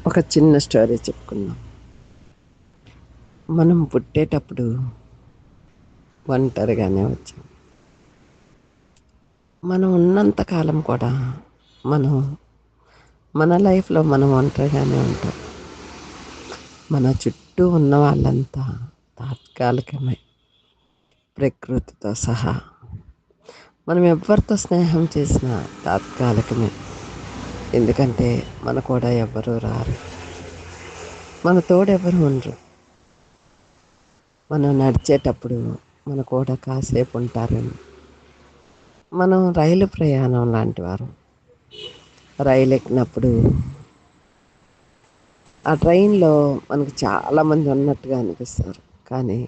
ఒక చిన్న స్టోరీ చెప్పుకుందాం. మనం పుట్టేటప్పుడు ఒంటరిగానే వచ్చాం. మనం ఉన్నంత కాలం కూడా మనం మన లైఫ్లో మనం ఒంటరిగానే ఉంటాం. మన చుట్టూ ఉన్న వాళ్ళంతా తాత్కాలికమే, ప్రకృతితో సహా. మనం ఎవరితో స్నేహం చేసినా తాత్కాలికమే. ఎందుకంటే మన కూడా ఎవరు రారు, మన తోడు ఎవరు ఉండరు. మనం నడిచేటప్పుడు మన కూడా కాసేపు ఉంటారని. మనం రైలు ప్రయాణం లాంటి వారు. రైలు ఎక్కినప్పుడు ఆ ట్రైన్లో మనకు చాలామంది ఉన్నట్టుగా అనిపిస్తారు, కానీ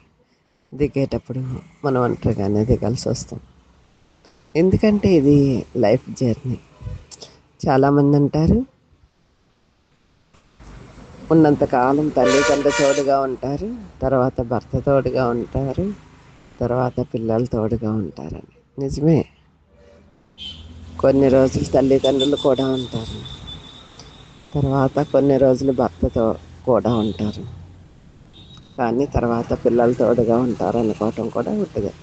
దిగేటప్పుడు మనం ఒంటరిగానే దిగాల్సి వస్తాం. ఎందుకంటే ఇది లైఫ్ జర్నీ. చాలామంది అంటారు, ఉన్నంతకాలం తల్లిదండ్రులు తోడుగా ఉంటారు, తర్వాత భర్త తోడుగా ఉంటారు, తర్వాత పిల్లలు తోడుగా ఉంటారని. నిజమే, కొన్ని రోజులు తల్లిదండ్రులు కూడా ఉంటారు, తర్వాత కొన్ని రోజులు భర్తతో కూడా ఉంటారు, కానీ తర్వాత పిల్లలు తోడుగా ఉంటారు అనుకోవటం కూడా ఉంటుంది.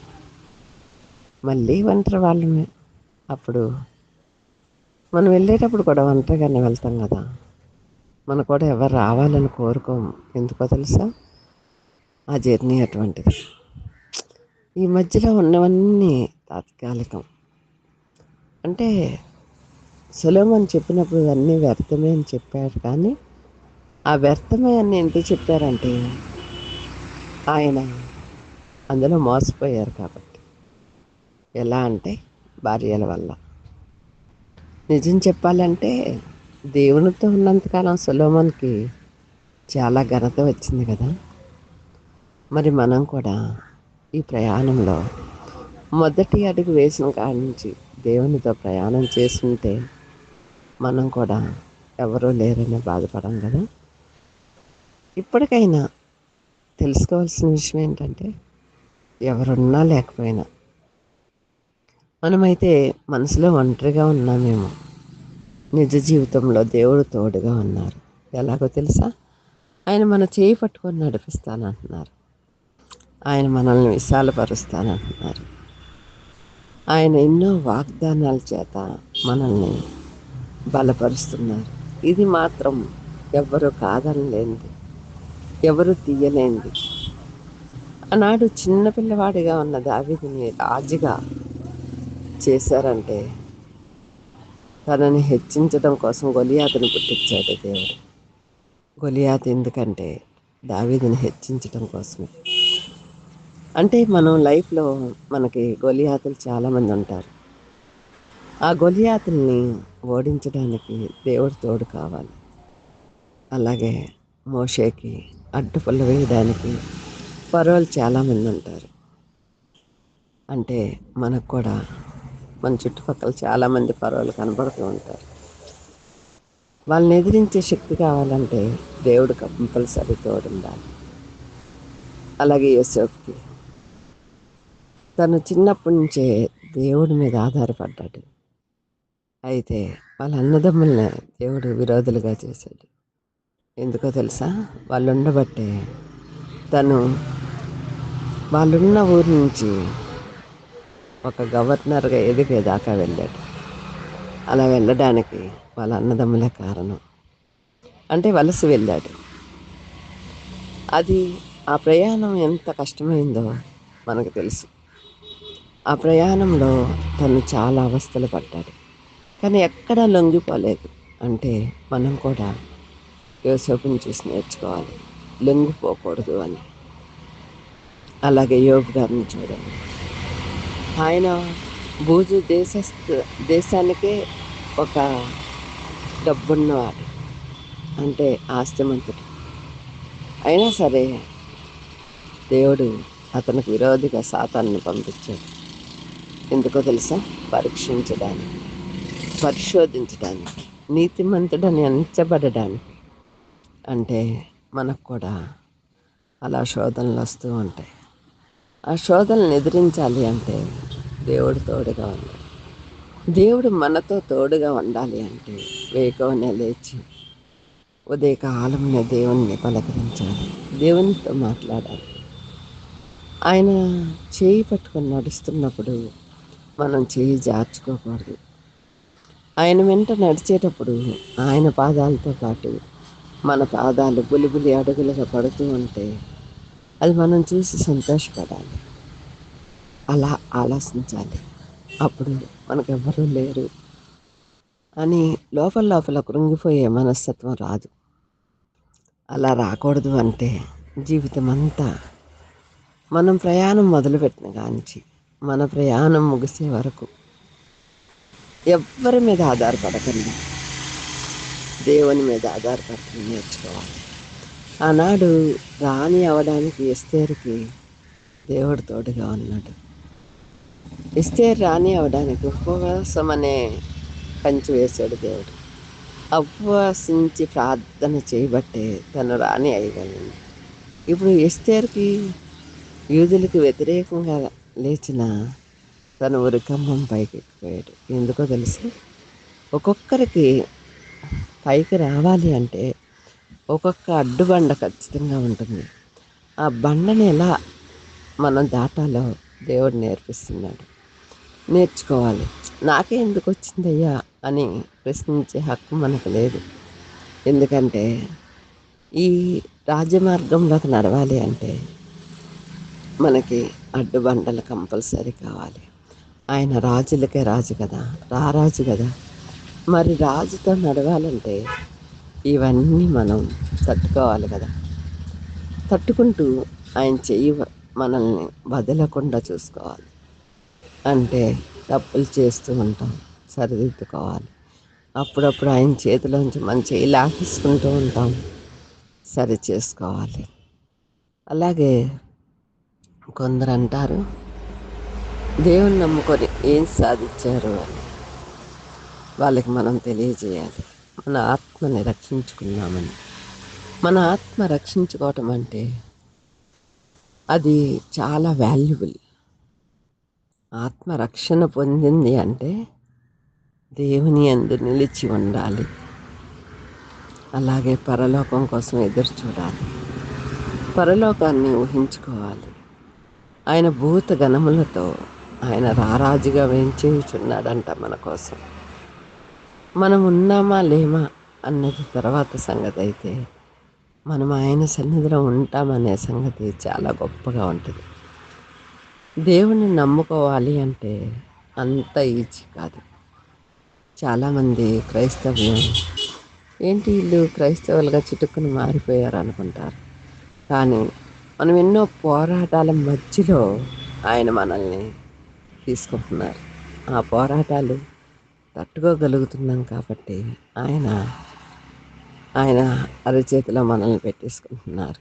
మళ్ళీ ఒంటరి వాళ్ళమే. అప్పుడు మనం వెళ్ళేటప్పుడు కూడా ఒంటరిగానే వెళ్తాం కదా. మన కూడా ఎవరు రావాలని కోరుకోము. ఎందుకో తెలుసా, ఆ జర్నీ అటువంటిది. ఈ మధ్యలో ఉన్నవన్నీ తాత్కాలికం. అంటే సొలొమోన్ చెప్పినప్పుడు అన్నీ వ్యర్థమే అని చెప్పారు, కానీ ఆ వ్యర్థమే అని ఎందుకు చెప్పారంటే ఆయన అందులో మోసపోయారు కాబట్టి. ఎలా అంటే భార్యల వల్ల. నిజం చెప్పాలంటే దేవునితో ఉన్నంతకాలం సొలొమోన్కి చాలా ఘనత వచ్చింది కదా. మరి మనం కూడా ఈ ప్రయాణంలో మొదటి అడుగు వేసిన కాడి నుంచి దేవునితో ప్రయాణం చేస్తుంటే మనం కూడా ఎవరూ లేరని బాధపడం కదా. ఇప్పటికైనా తెలుసుకోవాల్సిన విషయం ఏంటంటే, ఎవరున్నా లేకపోయినా మనమైతే మనసులో ఒంటరిగా ఉన్నామేమో, నిజ జీవితంలో దేవుడు తోడుగా ఉన్నారు. ఎలాగో తెలుసా, ఆయన మన చేయి పట్టుకొని నడిపిస్తానంటున్నారు. ఆయన మనల్ని విశాలపరుస్తానంటున్నారు. ఆయన ఎన్నో వాగ్దానాల చేత మనల్ని బలపరుస్తున్నారు. ఇది మాత్రం ఎవ్వరూ కాదనలేనిది, ఎవరు తీయలేనిది. ఆనాడు చిన్నపిల్లవాడిగా ఉన్న దావీదుని రాజుగా చేశారంటే తనని హెచ్చించడం కోసం గొలియాతుని పుట్టించాడు దేవుడు. గొలియాతు ఎందుకంటే దావీదుని హెచ్చించడం కోసమే. అంటే మనం లైఫ్లో మనకి గొలియాతులు చాలామంది ఉంటారు. ఆ గొలియాతుల్ని ఓడించడానికి దేవుడు తోడు కావాలి. అలాగే మోషేకి అడ్డుపుల్ల వేయడానికి ఫరోలు చాలామంది ఉంటారు. అంటే మనకు కూడా మన చుట్టుపక్కల చాలామంది ఫరోలు కనబడుతూ ఉంటారు. వాళ్ళని ఎదిరించే శక్తి కావాలంటే దేవుడు కంపల్సరీ తోడు ఉండాలి. అలాగే యోసేపుకి తను చిన్నప్పటి నుంచే దేవుడి మీద ఆధారపడ్డాడు. అయితే వాళ్ళ అన్నదమ్ముల్ని దేవుడు విరోధులుగా చేశాడు. ఎందుకో తెలుసా, వాళ్ళు ఉండబట్టే తను వాళ్ళున్న ఊరి నుంచి ఒక గవర్నర్గా ఎదిగేదాకా వెళ్ళాడు. అలా వెళ్ళడానికి వాళ్ళ అన్నదమ్ములే కారణం. అంటే వలస వెళ్ళాడు. అది ఆ ప్రయాణం ఎంత కష్టమైందో మనకు తెలుసు. ఆ ప్రయాణంలో తను చాలా అవస్థలు పడ్డాడు, కానీ ఎక్కడా లొంగిపోలేదు. అంటే మనం కూడా యోసేపుని చూసి నేర్చుకోవాలి, లొంగిపోకూడదు అని. అలాగే యోబు గారిని చూడండి, ఆయన బూజు దేశానికే ఒక డబ్బున్నవాడు, అంటే ఆస్తిమంతుడు. అయినా సరే దేవుడు అతనికి విరోధిగా సాతాన్ని పంపించాడు. ఎందుకో తెలుసా, పరీక్షించడానికి, పరిశోధించడానికి, నీతిమంతుడని ఎంచబడడానికి. అంటే మనకు కూడా అలా శోధనలు వస్తూ ఉంటాయి. ఆ శోధనలు ఎదిరించాలి అంటే దేవుడు తోడుగా ఉండాలి. దేవుడు మనతో తోడుగా ఉండాలి అంటే వేకువనే లేచి ఉదయకాలంలో దేవుణ్ణి పలకరించాలి, దేవునితో మాట్లాడాలి. ఆయన చేయి పట్టుకొని నడుస్తున్నప్పుడు మనం చేయి జార్చుకోకూడదు. ఆయన వెంట నడిచేటప్పుడు ఆయన పాదాలతో పాటు మన పాదాలు బులిబులి అడుగులుగా పడుతూ ఉంటే అది మనం చూసి సంతోషపడాలి. అలా ఆలోచించాలి. అప్పుడు మనకెవ్వరూ లేరు అని లోపల లోపల కృంగిపోయే మనస్తత్వం రాదు. అలా రాకూడదు అంటే జీవితం అంతా మనం ప్రయాణం మొదలుపెట్టిన కాంచి మన ప్రయాణం ముగిసే వరకు ఎవ్వరి మీద ఆధారపడకండి, దేవుని మీద ఆధారపడటం నేర్చుకోవాలి. ఆనాడు రాణి అవడానికి ఎస్తేరుకి దేవుడు తోడుగా ఉన్నాడు. ఎస్తేరు రాణి అవడానికి ఉపవాసం అనే కంచి వేశాడు దేవుడు. ఉపవాసించి ప్రార్థన చేయబట్టే తను రాణి అయ్యగలిగింది. ఇప్పుడు ఎస్తేరుకి యూదులకు వ్యతిరేకంగా లేచిన తన ఉరికంబం పైకి ఎక్కిపోయాడు. ఎందుకో తెలుసు, ఒక్కొక్కరికి పైకి రావాలి అంటే ఒక్కొక్క అడ్డుబండ ఖచ్చితంగా ఉంటుంది. ఆ బండని ఎలా మనం దాటాలో దేవుడు నేర్పిస్తున్నాడు. నేర్చుకోవాలి. నాకే ఎందుకు వచ్చిందయ్యా అని ప్రశ్నించే హక్కు మనకు లేదు. ఎందుకంటే ఈ రాజమార్గంలోకి నడవాలి అంటే మనకి అడ్డుబండలు కంపల్సరీ కావాలి. ఆయన రాజులకే రాజు కదా, రారాజు కదా. మరి రాజుతో నడవాలంటే ఇవన్నీ మనం తట్టుకోవాలి కదా. తట్టుకుంటూ ఆయన చెయ్యి మనల్ని వదలకుండా చూసుకోవాలి. అంటే తప్పులు చేస్తూ ఉంటాం, సరిదిద్దుకోవాలి. అప్పుడప్పుడు ఆయన చేతిలోంచి మన చెయ్యి లాగేసుకుంటూ ఉంటాం, సరి చేసుకోవాలి. అలాగే కొందరు అంటారు దేవుని నమ్ముకొని ఏం సాధించారు అని. వాళ్ళకి మనం తెలియజేయాలి, మన ఆత్మని రక్షించుకున్నామని. మన ఆత్మ రక్షించుకోవటం అంటే అది చాలా వాల్యుబుల్. ఆత్మ రక్షణ పొందింది అంటే దేవుని యందు నిలిచి ఉండాలి. అలాగే పరలోకం కోసం ఎదురు చూడాలి, పరలోకాన్ని ఊహించుకోవాలి. ఆయన భూత గణములతో ఆయన రారాజుగా వేంచేయుచున్నాడంట మన కోసం. మనం ఉన్నామా లేమా అన్నది తర్వాత సంగతి అయితే, మనం ఆయన సన్నిధిలో ఉంటామనే సంగతి చాలా గొప్పగా ఉంటుంది. దేవుని నమ్ముకోవాలి అంటే అంత ఈజీ కాదు. చాలామంది క్రైస్తవ్యం ఏంటి వీళ్ళు క్రైస్తవులుగా చిటుక్కుని మారిపోయారు అనుకుంటారు. కానీ మనం ఎన్నో పోరాటాల మధ్యలో ఆయన మనల్ని తీసుకుంటున్నారు. ఆ పోరాటాలు తట్టుకోగలుగుతున్నాం కాబట్టి ఆయన ఆయన అరచేతిలో మనల్ని పెట్టేసుకుంటున్నారు.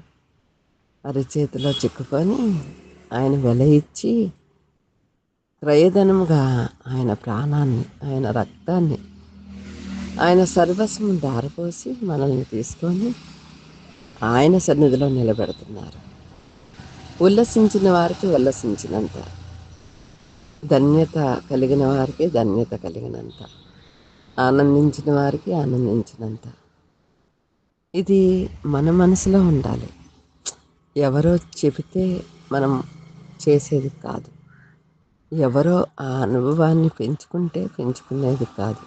అరచేతిలో చిక్కుకొని ఆయన వెల ఇచ్చి క్రయధనముగా ఆయన ప్రాణాన్ని, ఆయన రక్తాన్ని, ఆయన సర్వస్వం దారపోసి మనల్ని తీసుకొని ఆయన సన్నిధిలో నిలబెడుతున్నారు. ఉల్లసించిన వారికి ఉల్లసించినంత, ధన్యత కలిగిన వారికి ధన్యత కలిగినంత, ఆనందించిన వారికి ఆనందించినంత. ఇది మన మనసులో ఉండాలి. ఎవరో చెబితే మనం చేసేది కాదు. ఎవరో ఆ అనుభవాన్ని పెంచుకునేది కాదు.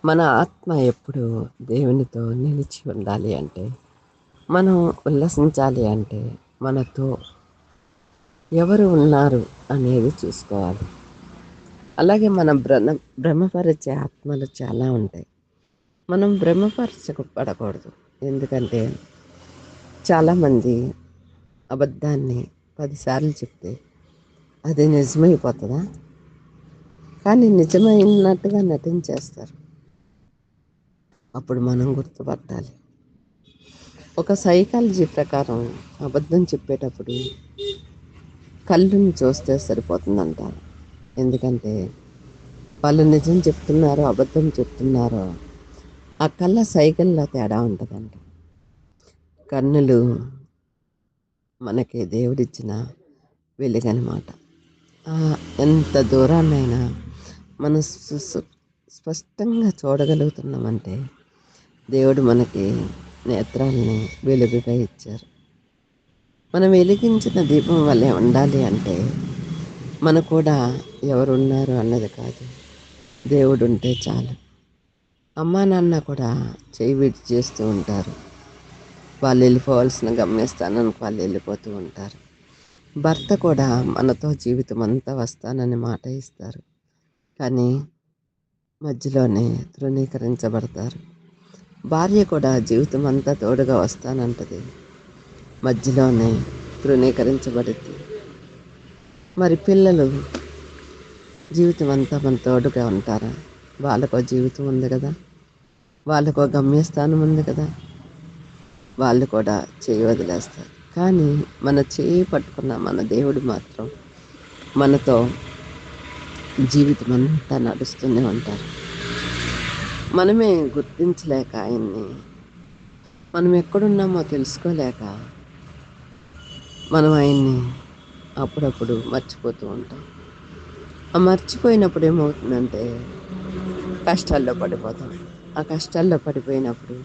మన ఆత్మ ఎప్పుడు దేవునితో నిలిచి ఉండాలి అంటే, మనం ఉల్లసించాలి అంటే మనతో ఎవరు ఉన్నారు అనేది చూసుకోవాలి. అలాగే మనం భ్రమపరిచే ఆత్మలు చాలా ఉంటాయి. మనం భ్రమపరచబడకూడదు. ఎందుకంటే చాలామంది అబద్ధాన్ని 10 సార్లు చెప్తే అది నిజమైపోతుందా? కానీ నిజమైనట్టుగా నటించేస్తారు. అప్పుడు మనం గుర్తుపట్టాలి. ఒక సైకాలజీ ప్రకారం అబద్ధం చెప్పేటప్పుడు కళ్ళుని చూస్తే సరిపోతుందంటారు. ఎందుకంటే వాళ్ళు నిజం చెప్తున్నారో అబద్ధం చెప్తున్నారో ఆ కళ్ళ సైకిల్లో తేడా ఉంటుందంట. కన్నులు మనకి దేవుడిచ్చిన వెలుగనమాట. ఎంత దూరాన్నైనా మనం స్పష్టంగా చూడగలుగుతున్నామంటే దేవుడు మనకి నేత్రాలని వెలుగుగా ఇచ్చారు. మనం వెలిగించిన దీపం వల్లే ఉండాలి అంటే మన కూడా ఎవరున్నారు అన్నది కాదు, దేవుడు ఉంటే చాలు. అమ్మా నాన్న కూడా చేయి విడి చేస్తూ ఉంటారు. వాళ్ళు వెళ్ళిపోవాల్సిన గమ్యస్థానానికి వాళ్ళు వెళ్ళిపోతూ ఉంటారు. భర్త కూడా మనతో జీవితం అంతా వస్తానని మాట ఇస్తారు, కానీ మధ్యలోనే తృణీకరించబడతారు. భార్య కూడా జీవితం అంతా తోడుగా వస్తానంటది, మధ్యలోనే తృణీకరించబడుద్ది. మరి పిల్లలు జీవితం అంతా మన తోడుగా ఉంటారా? వాళ్ళకో జీవితం ఉంది కదా, వాళ్ళకో గమ్యస్థానం ఉంది కదా, వాళ్ళు కూడా చేయి వదిలేస్తారు. కానీ మన చేయి పట్టుకున్న మన దేవుడు మాత్రం మనతో జీవితం అంతా నడుస్తూనే ఉంటారు. మనమే గుర్తించలేక ఆయన్ని, మనం ఎక్కడున్నామో తెలుసుకోలేక మనం ఆయన్ని అప్పుడప్పుడు మర్చిపోతూ ఉంటాం. ఆ మర్చిపోయినప్పుడు ఏమవుతుందంటే కష్టాల్లో పడిపోతాం. ఆ కష్టాల్లో పడిపోయినప్పుడు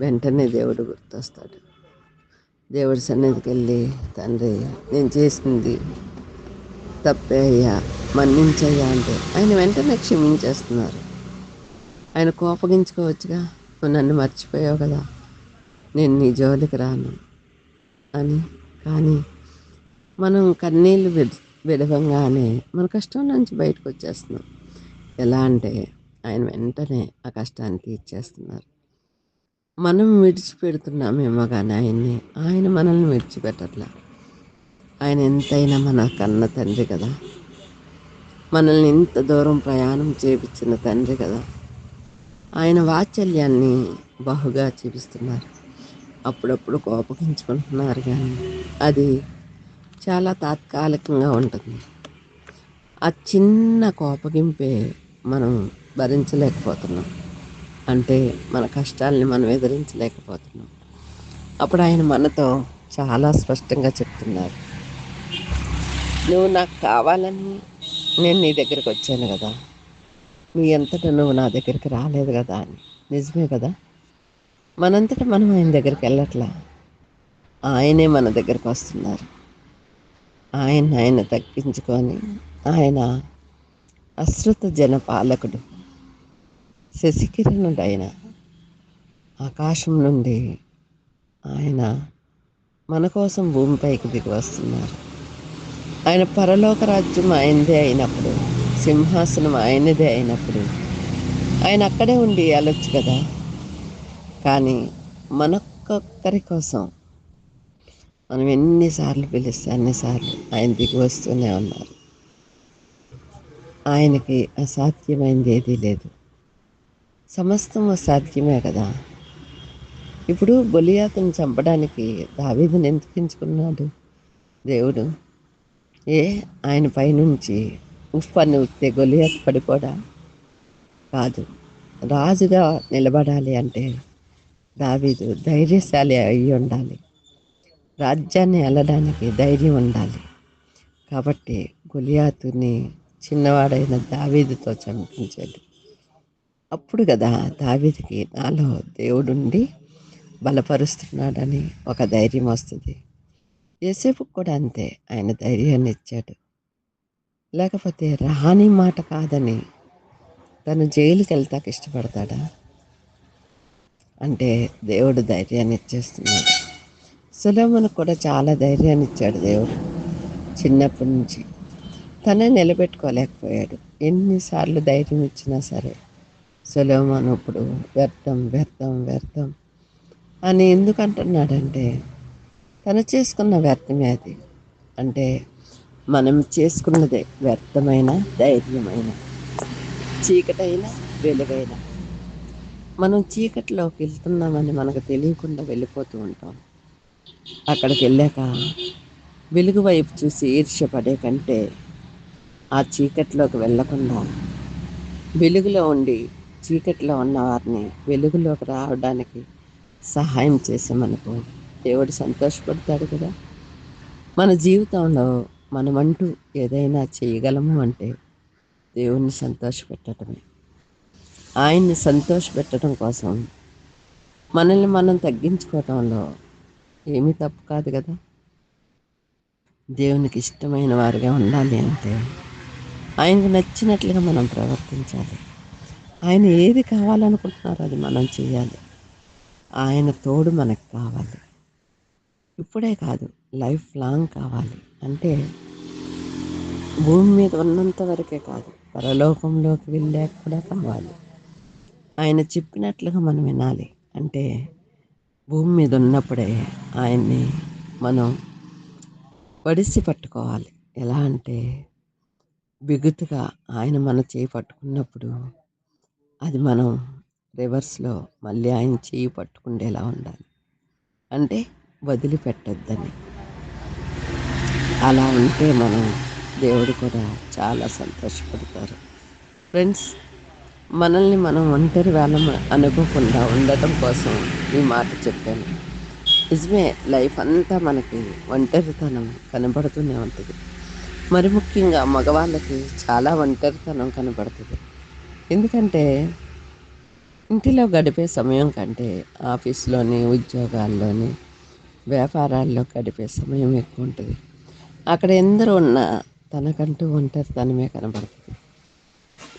వెంటనే దేవుడు గుర్తొస్తాడు. దేవుడి సన్నిధికి వెళ్ళి, తండ్రి నేను చేసింది తప్పే అయ్యా, మన్నించయ్యా అంటే ఆయన వెంటనే క్షమించేస్తున్నారు. ఆయన కోపగించుకోవచ్చుగా, నువ్వు నన్ను మర్చిపోయావు కదా, నేను నీ జోలికి రాను అని. కానీ మనం కన్నీళ్ళు విడవంగానే మన కష్టం నుంచి బయటకు వచ్చేస్తున్నాం. ఎలా అంటే ఆయన వెంటనే ఆ కష్టాన్ని తీర్చేస్తున్నారు. మనం విడిచిపెడుతున్నామేమో కానీ ఆయన్ని, ఆయన మనల్ని విడిచిపెట్టట్లా. ఆయన ఎంతైనా మన కన్న తండ్రి కదా, మనల్ని ఇంత దూరం ప్రయాణం చేపించిన తండ్రి కదా. ఆయన వాత్సల్యాన్ని బహుగా చూపిస్తున్నారు. అప్పుడప్పుడు కోపగించుకుంటున్నారు, కానీ అది చాలా తాత్కాలికంగా ఉంటుంది. ఆ చిన్న కోపగింపే మనం భరించలేకపోతున్నాం. అంటే మన కష్టాలని మనం ఎదిరించలేకపోతున్నాం. అప్పుడు ఆయన మనతో చాలా స్పష్టంగా చెప్తున్నారు, నువ్వు నాకు కావాలని నేను నీ దగ్గరికి వచ్చాను కదా, నీ అంతటా నువ్వు నా దగ్గరికి రాలేదు కదా అని. నిజమే కదా, మనంతటా మనం ఆయన దగ్గరికి వెళ్ళట్లా, ఆయనే మన దగ్గరికి వస్తున్నారు. ఆయన తగ్గించుకొని, ఆయన అశ్రుత జన పాలకుడు, శశికిరణుడు ఆయన. ఆకాశం నుండి ఆయన మన కోసం భూమిపైకి దిగి వస్తున్నారు. ఆయన పరలోక రాజ్యం ఆయనదే అయినప్పుడు, సింహాసనం ఆయనదే అయినప్పుడు ఆయన అక్కడే ఉండి వెళ్ళొచ్చు కదా. కానీ మనకొక్కరి కోసం మనం ఎన్నిసార్లు పిలిస్తే అన్నిసార్లు ఆయన దిగి వస్తూనే ఉన్నారు. ఆయనకి అసాధ్యమైంది ఏదీ లేదు, సమస్తం సాధ్యమే కదా. ఇప్పుడు గొలియాతును చంపడానికి దావీదుని ఎందుకు ఎంచుకున్నాడు దేవుడు? ఏ ఆయన పైనుంచి ఉప్పని ఉత్తే గొలియాతు పడిపోడా? కాదు. రాజుగా నిలబడాలి అంటే దావీదు ధైర్యశాలి అయి ఉండాలి, రాజ్యాన్ని వెళ్ళడానికి ధైర్యం ఉండాలి. కాబట్టి గొలియాతుని చిన్నవాడైన దావీదుతో చంపించాడు. అప్పుడు కదా దావీదుకి నాలో దేవుడుండి బలపరుస్తున్నాడని ఒక ధైర్యం వస్తుంది. యోసేపుకు కూడా అంతే, ఆయన ధైర్యాన్ని ఇచ్చాడు. లేకపోతే రాని మాట కాదని తను జైలుకి వెళ్తాకి ఇష్టపడతాడా? అంటే దేవుడు ధైర్యాన్ని ఇచ్చేస్తున్నాడు. సొలొమోనుకు కూడా చాలా ధైర్యాన్ని ఇచ్చాడు దేవుడు. చిన్నప్పటి నుంచి తనే నిలబెట్టుకోలేకపోయాడు. ఎన్నిసార్లు ధైర్యం ఇచ్చినా సరే సొలొమోను ఇప్పుడు వ్యర్థం వ్యర్థం వ్యర్థం అని ఎందుకు అంటున్నాడంటే తను చేసుకున్న వ్యర్థమే అది. అంటే మనం చేసుకున్నదే వ్యర్థమైన, ధైర్యమైన, చీకటైన, వెలుగైన. మనం చీకటిలోకి వెళ్తున్నామని మనకు తెలియకుండా వెళ్ళిపోతూ ఉంటాం. అక్కడికి వెళ్ళాక వెలుగు వైపు చూసి ఈర్ష్యపడే కంటే ఆ చీకటిలోకి వెళ్ళకుండా వెలుగులో ఉండి చీకటిలో ఉన్న వారిని వెలుగులోకి రావడానికి సహాయం చేసామనుకో దేవుడు సంతోషపడతాడు కదా. మన జీవితంలో మనమంటూ ఏదైనా చేయగలము అంటే దేవుణ్ణి సంతోషపెట్టడమే. ఆయన్ని సంతోషపెట్టడం కోసం మనల్ని మనం తగ్గించుకోవటంలో ఏమీ తప్పు కాదు కదా. దేవునికి ఇష్టమైన వారిగా ఉండాలి అంటే ఆయనకు నచ్చినట్లుగా మనం ప్రవర్తించాలి. ఆయన ఏది కావాలనుకుంటున్నారో అది మనం చేయాలి. ఆయన తోడు మనకు కావాలి. ఇప్పుడే కాదు, లైఫ్ లాంగ్ కావాలి. అంటే భూమి మీద ఉన్నంత వరకే కాదు, పరలోకంలోకి వెళ్ళాక కూడా కావాలి. ఆయన చెప్పినట్లుగా మనం వినాలి. అంటే భూమి మీద ఉన్నప్పుడే ఆయన్ని మనం ఒడిసి పట్టుకోవాలి. ఎలా అంటే బిగుతుగా ఆయన మన చేయి పట్టుకున్నప్పుడు అది మనం రివర్స్లో మళ్ళీ ఆయన చేయి పట్టుకుండేలా ఉండాలి. అంటే వదిలిపెట్టొద్దని. అలా ఉంటే మనం దేవుడు కూడా చాలా సంతోషపడతారు. ఫ్రెండ్స్, మనల్ని మనం ఒంటరి వాళ్ళం అనుకోకుండా ఉండటం కోసం ఈ మాట చెప్పాను. నిజమే, లైఫ్ అంతా మనకి ఒంటరితనం కనబడుతూనే ఉంటుంది. మరి ముఖ్యంగా మగవాళ్ళకి చాలా ఒంటరితనం కనబడుతుంది. ఎందుకంటే ఇంటిలో గడిపే సమయం కంటే ఆఫీస్లోని, ఉద్యోగాల్లోని, వ్యాపారాల్లో గడిపే సమయం ఎక్కువ ఉంటుంది. అక్కడ ఎందరో ఉన్నా తనకంటూ ఒంటరితనమే కనబడుతుంది.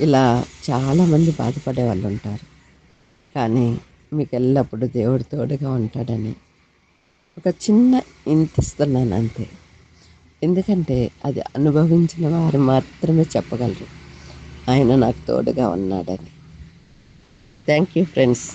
ఇలా చాలామంది బాధపడే వాళ్ళు ఉంటారు. కానీ మీకు ఎల్లప్పుడూ దేవుడు తోడుగా ఉంటాడని ఒక చిన్న ఇంతిస్తున్నాను అంతే. ఎందుకంటే అది అనుభవించిన వారు మాత్రమే చెప్పగలరు ఆయన నాకు తోడుగా ఉన్నాడని. Thank you friends.